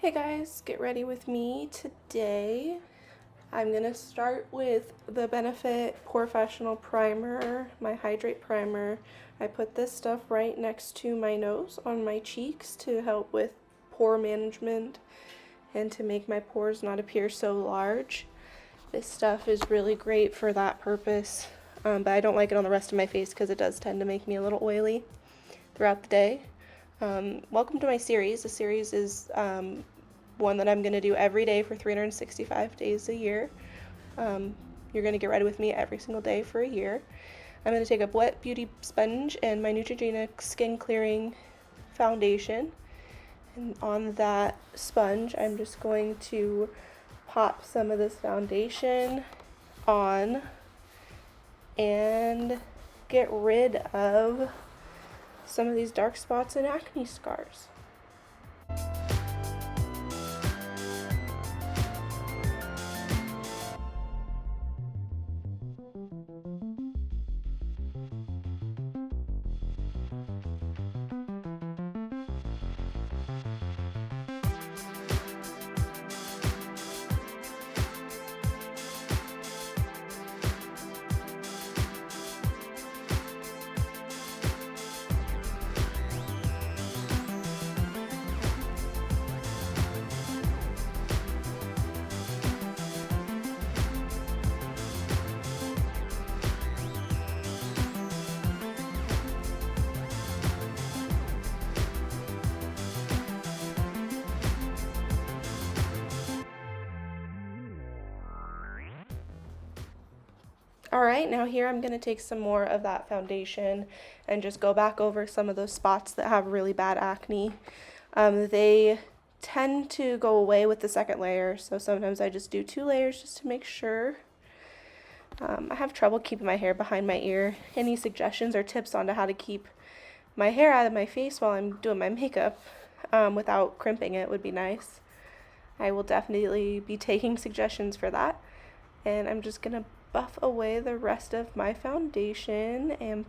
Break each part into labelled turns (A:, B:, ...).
A: Hey guys, get ready with me today. I'm going to start with the Benefit Professional Primer, my Hydrate Primer. I put this stuff right next to my nose on my cheeks to help with pore management and to make my pores not appear so large. This stuff is really great for that purpose, but I don't like it on the rest of my face because it does tend to make me a little oily throughout the day. Welcome to my series. The series is one that I'm going to do every day for 365 days a year. You're going to get ready with me every single day for a year. I'm going to take a wet beauty sponge and my Neutrogena skin clearing foundation, and on that sponge I'm just going to pop some of this foundation on and get rid of some of these dark spots and acne scars. Alright, now here I'm going to take some more of that foundation and just go back over some of those spots that have really bad acne. They tend to go away with the second layer, so sometimes I just do 2 layers just to make sure. I have trouble keeping my hair behind my ear. Any suggestions or tips on how to keep my hair out of my face while I'm doing my makeup without crimping it would be nice. I will definitely be taking suggestions for that. And I'm just going to buff away the rest of my foundation and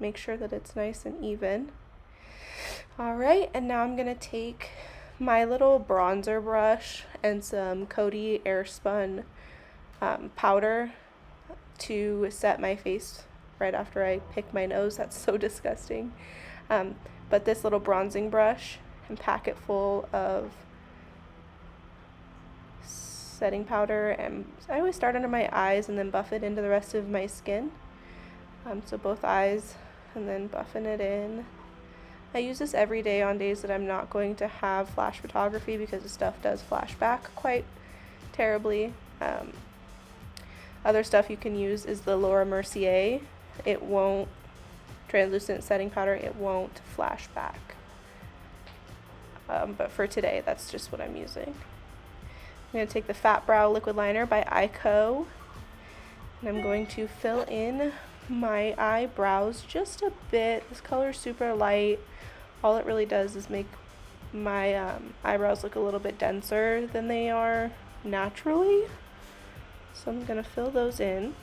A: make sure that it's nice and even. Alright, and now I'm going to take my little bronzer brush and some Coty Airspun powder to set my face right after I pick my nose. That's so disgusting. But this little bronzing brush and pack it full of setting powder, and I always start under my eyes and then buff it into the rest of my skin. So both eyes and then buffing it in. I use this every day on days that I'm not going to have flash photography because the stuff does flash back quite terribly. Other stuff you can use is the Laura Mercier. It won't, translucent setting powder, it won't flash back. But for today, that's just what I'm using. I'm going to take the Fat Brow Liquid Liner by Ico, and I'm going to fill in my eyebrows just a bit. This color is super light. All it really does is make my eyebrows look a little bit denser than they are naturally. So I'm going to fill those in.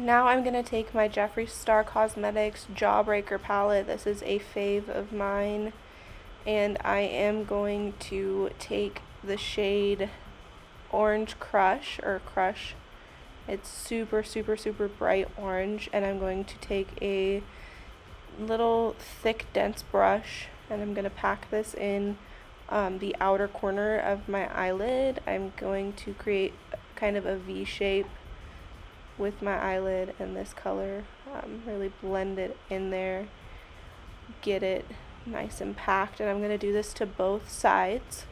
A: Now I'm going to take my Jeffree Star Cosmetics Jawbreaker palette. This is a fave of mine, and I am going to take the shade Orange Crush, or Crush. It's super, super, super bright orange, and I'm going to take a little thick, dense brush, and I'm going to pack this in the outer corner of my eyelid. I'm going to create kind of a V shape with my eyelid and this color, really blend it in there, get it nice and packed, and I'm going to do this to both sides.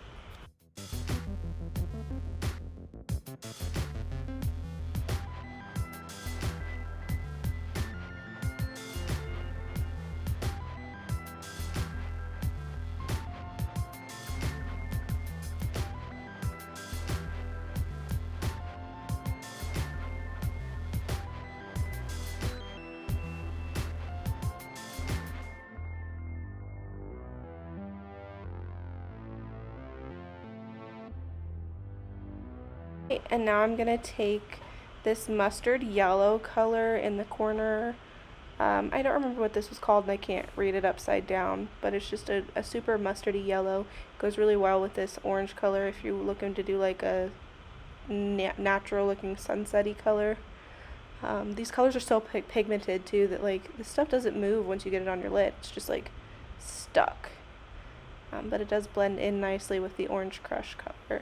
A: And now I'm going to take this mustard yellow color in the corner. I don't remember what this was called and I can't read it upside down, but it's just a super mustardy yellow. It goes really well with this orange color if you're looking to do like a natural looking sunsetty color. These colors are so pigmented too that like this stuff doesn't move once you get it on your lid. It's just like stuck. But it does blend in nicely with the orange crush color.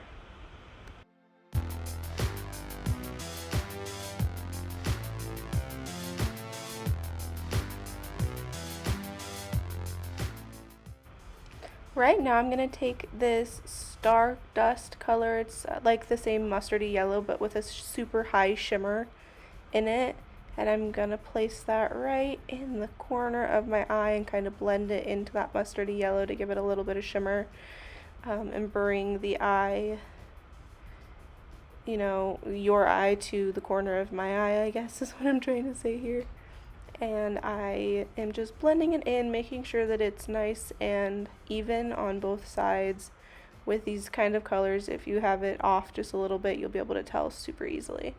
A: Right now I'm going to take this Stardust color. It's like the same mustardy yellow but with a super high shimmer in it. And I'm going to place that right in the corner of my eye and kind of blend it into that mustardy yellow to give it a little bit of shimmer and bring the eye, you know, your eye to the corner of my eye, I guess is what I'm trying to say here. And I am just blending it in, making sure that it's nice and even on both sides. With these kind of colors, if you have it off just a little bit, you'll be able to tell super easily.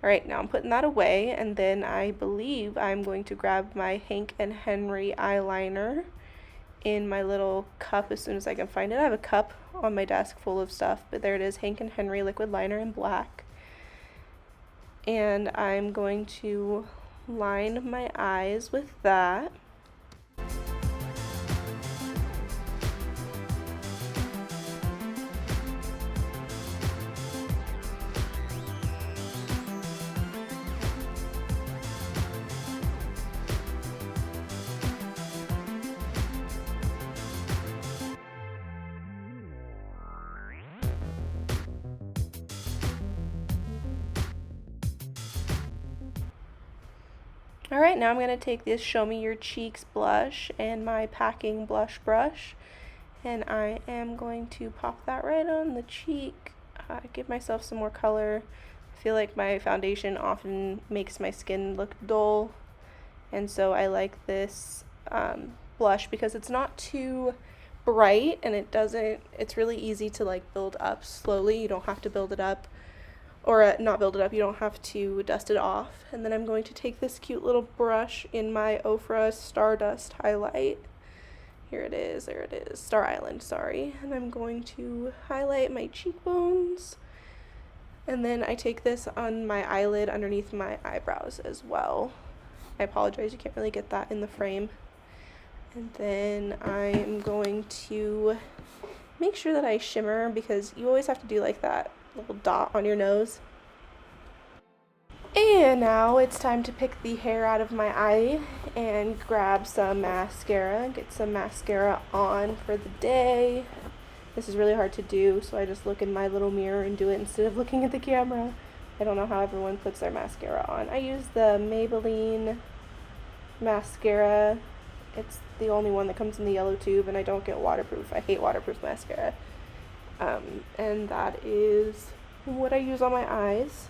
A: Alright, now I'm putting that away, and then I believe I'm going to grab my Hank and Henry eyeliner in my little cup as soon as I can find it. I have a cup on my desk full of stuff, but there it is, Hank and Henry liquid liner in black. And I'm going to line my eyes with that. Alright, now I'm going to take this Show Me Your Cheeks blush and my packing blush brush, and I am going to pop that right on the cheek, give myself some more color. I feel like my foundation often makes my skin look dull, and so I like this blush because it's not too bright and it's really easy to like build up slowly. You don't have to build it up. Or not build it up, you don't have to dust it off. And then I'm going to take this cute little brush in my Ofra Stardust highlight. Here it is, there it is, Star Island, sorry. And I'm going to highlight my cheekbones. And then I take this on my eyelid underneath my eyebrows as well. I apologize, you can't really get that in the frame. And then I'm going to make sure that I shimmer because you always have to do like that little dot on your nose. And now it's time to pick the hair out of my eye and grab some mascara, get some mascara on for the day. This is really hard to do, so I just look in my little mirror and do it instead of looking at the camera. I don't know how everyone puts their mascara on. I use the Maybelline mascara. It's the only one that comes in the yellow tube, and I don't get waterproof. I hate waterproof mascara. And that is what I use on my eyes.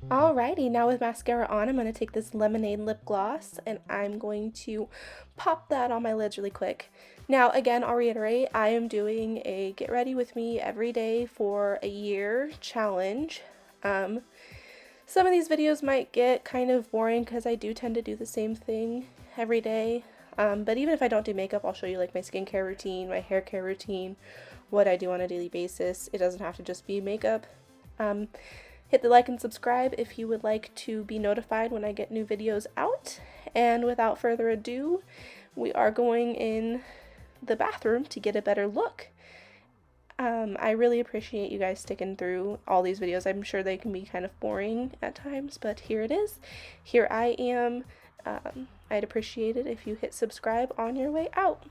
A: Alrighty, now with mascara on, I'm going to take this Lemonade lip gloss and I'm going to pop that on my lids really quick. Now, again, I'll reiterate, I am doing a Get Ready With Me Every Day for a Year challenge. Some of these videos might get kind of boring because I do tend to do the same thing every day. But even if I don't do makeup, I'll show you like my skincare routine, my hair care routine, what I do on a daily basis. It doesn't have to just be makeup. Hit the like and subscribe if you would like to be notified when I get new videos out. And without further ado, we are going in the bathroom to get a better look. I really appreciate you guys sticking through all these videos. I'm sure they can be kind of boring at times, but here it is. Here I am. I'd appreciate it if you hit subscribe on your way out.